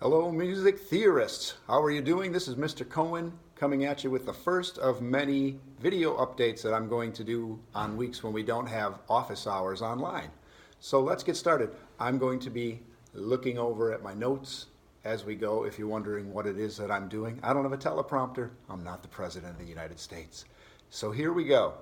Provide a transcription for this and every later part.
Hello, music theorists. How are you doing? This is Mr. Cohen coming at you with the first of many video updates that I'm going to do on weeks when we don't have office hours online. So let's get started. I'm going to be looking over at my notes as we go. If you're wondering what it is that I'm doing, I don't have a teleprompter. I'm not the President of the United States. So here we go.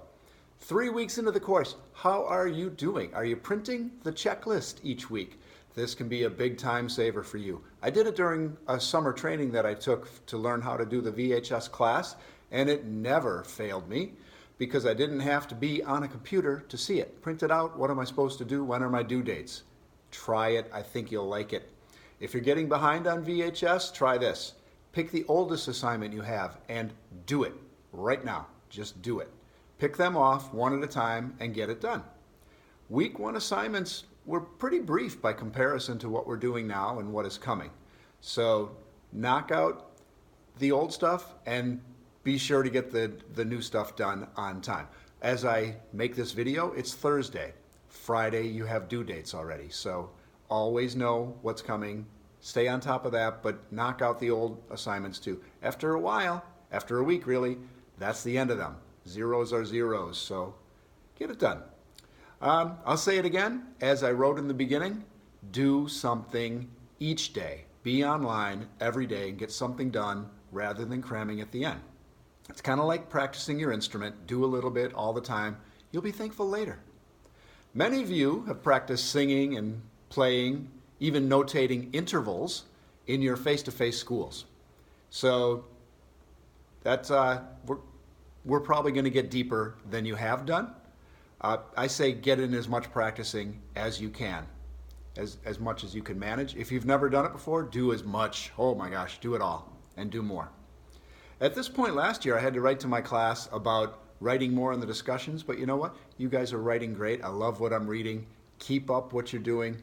3 weeks into the course, how are you doing? Are you printing the checklist each week? This can be a big time saver for you. I did it during a summer training that I took to learn how to do the VHS class, and it never failed me because I didn't have to be on a computer to see it. Print it out, what am I supposed to do, when are my due dates? Try it, I think you'll like it. If you're getting behind on VHS, try this. Pick the oldest assignment you have and do it right now. Just do it. Pick them off one at a time and get it done. Week 1 assignments were pretty brief by comparison to what we're doing now and what is coming. So knock out the old stuff and be sure to get the new stuff done on time. As I make this video, it's Thursday. Friday, you have due dates already. So always know what's coming. Stay on top of that, but knock out the old assignments too. After a while, after a week really, that's the end of them. Zeros are zeros, so get it done. I'll say it again, as I wrote in the beginning, do something each day. Be online every day and get something done rather than cramming at the end. It's kind of like practicing your instrument. Do a little bit all the time. You'll be thankful later. Many of you have practiced singing and playing, even notating intervals in your face-to-face schools. So that's, we're probably going to get deeper than you have done. I say get in as much practicing as you can, as much as you can manage. If you've never done it before, do as much. Oh my gosh, do it all and do more. At this point last year, I had to write to my class about writing more in the discussions, but you know what? You guys are writing great. I love what I'm reading. Keep up what you're doing.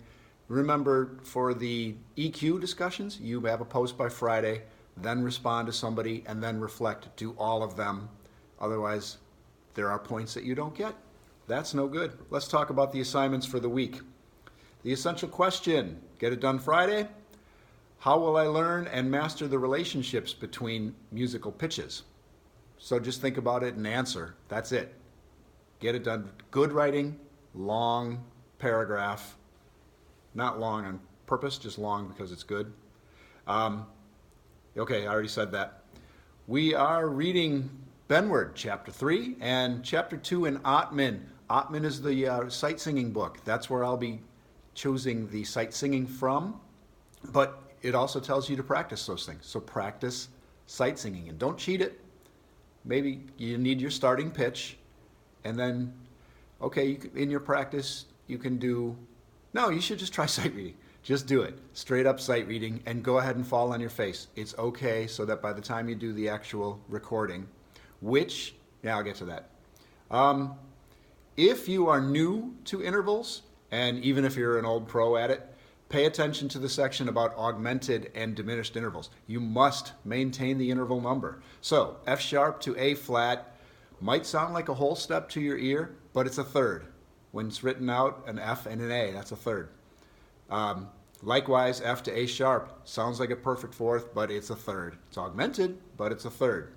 Remember, for the EQ discussions, you have a post by Friday, then respond to somebody, and then reflect. Do all of them. Otherwise, there are points that you don't get. That's no good. Let's talk about the assignments for the week. The essential question, get it done Friday. How will I learn and master the relationships between musical pitches? So just think about it and answer. That's it. Get it done. Good writing, long paragraph. Not long on purpose, just long because it's good. Okay, I already said that. We are reading Benward, Chapter 3, and Chapter 2 in Atman. Atman is the sight singing book. That's where I'll be choosing the sight singing from, but it also tells you to practice those things. So practice sight singing and don't cheat it. Maybe you need your starting pitch, and then, okay, in your practice, you can do, no, you should just try sight reading. Just do it. Straight up sight reading and go ahead and fall on your face. It's okay so that by the time you do the actual recording, which, yeah, I'll get to that. If you are new to intervals, and even if you're an old pro at it, pay attention to the section about augmented and diminished intervals. You must maintain the interval number. So F sharp to A flat might sound like a whole step to your ear, but it's a third. When it's written out, an F and an A, that's a third. Likewise, F to A sharp sounds like a perfect fourth, but it's a third. It's augmented, but it's a third.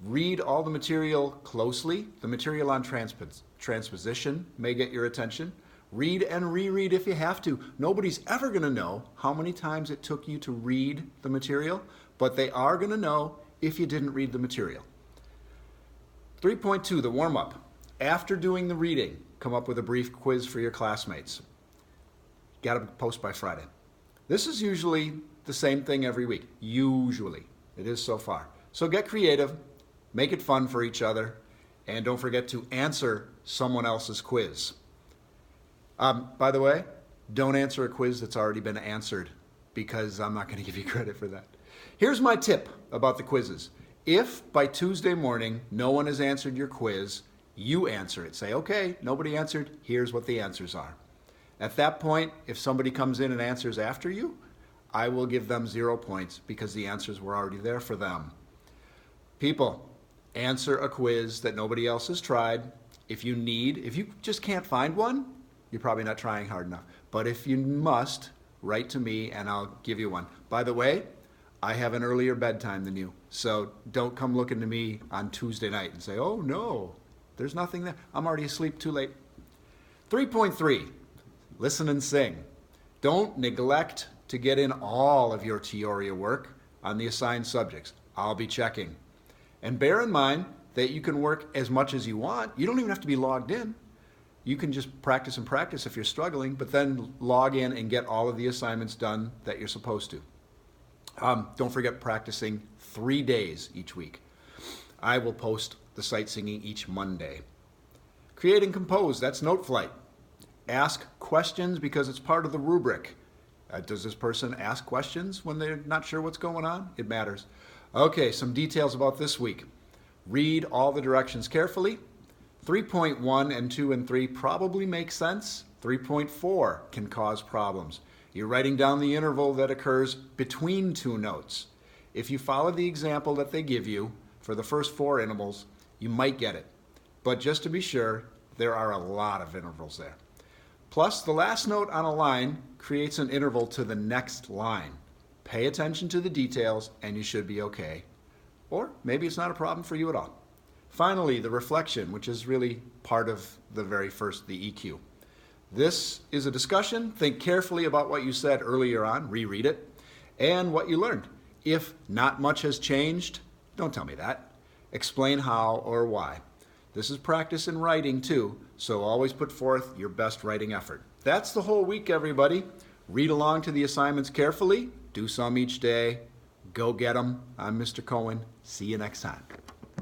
Read all the material closely. The material on transposition may get your attention. Read and reread if you have to. Nobody's ever going to know how many times it took you to read the material, but they are going to know if you didn't read the material. 3.2, the warm-up. After doing the reading, come up with a brief quiz for your classmates. Got to post by Friday. This is usually the same thing every week. Usually. It is so far. So get creative. Make it fun for each other, and don't forget to answer someone else's quiz. By the way, don't answer a quiz that's already been answered because I'm not going to give you credit for that. Here's my tip about the quizzes. If by Tuesday morning no one has answered your quiz, you answer it. Say, okay, nobody answered, here's what the answers are. At that point, if somebody comes in and answers after you, I will give them 0 points because the answers were already there for them. People, answer a quiz that nobody else has tried. If you just can't find one, you're probably not trying hard enough. But if you must, write to me and I'll give you one. By the way, I have an earlier bedtime than you, so don't come looking to me on Tuesday night and say, oh no, there's nothing there. I'm already asleep too late. 3.3, listen and sing. Don't neglect to get in all of your Teoria work on the assigned subjects. I'll be checking. And bear in mind that you can work as much as you want. You don't even have to be logged in. You can just practice and practice if you're struggling, but then log in and get all of the assignments done that you're supposed to. Don't forget practicing 3 days each week. I will post the sight singing each Monday. Create and compose, that's note flight. Ask questions because it's part of the rubric. Does this person ask questions when they're not sure what's going on? It matters. Okay, some details about this week. Read all the directions carefully. 3.1 and 2 and 3 probably make sense. 3.4 can cause problems. You're writing down the interval that occurs between two notes. If you follow the example that they give you for the first 4 intervals, you might get it. But just to be sure, there are a lot of intervals there. Plus, the last note on a line creates an interval to the next line. Pay attention to the details and you should be okay. Or maybe it's not a problem for you at all. Finally, the reflection, which is really part of the very first, the EQ. This is a discussion. Think carefully about what you said earlier on, reread it, and what you learned. If not much has changed, don't tell me that. Explain how or why. This is practice in writing too, so always put forth your best writing effort. That's the whole week, everybody. Read along to the assignments carefully. Do some each day. Go get them. I'm Mr. Cohen. See you next time.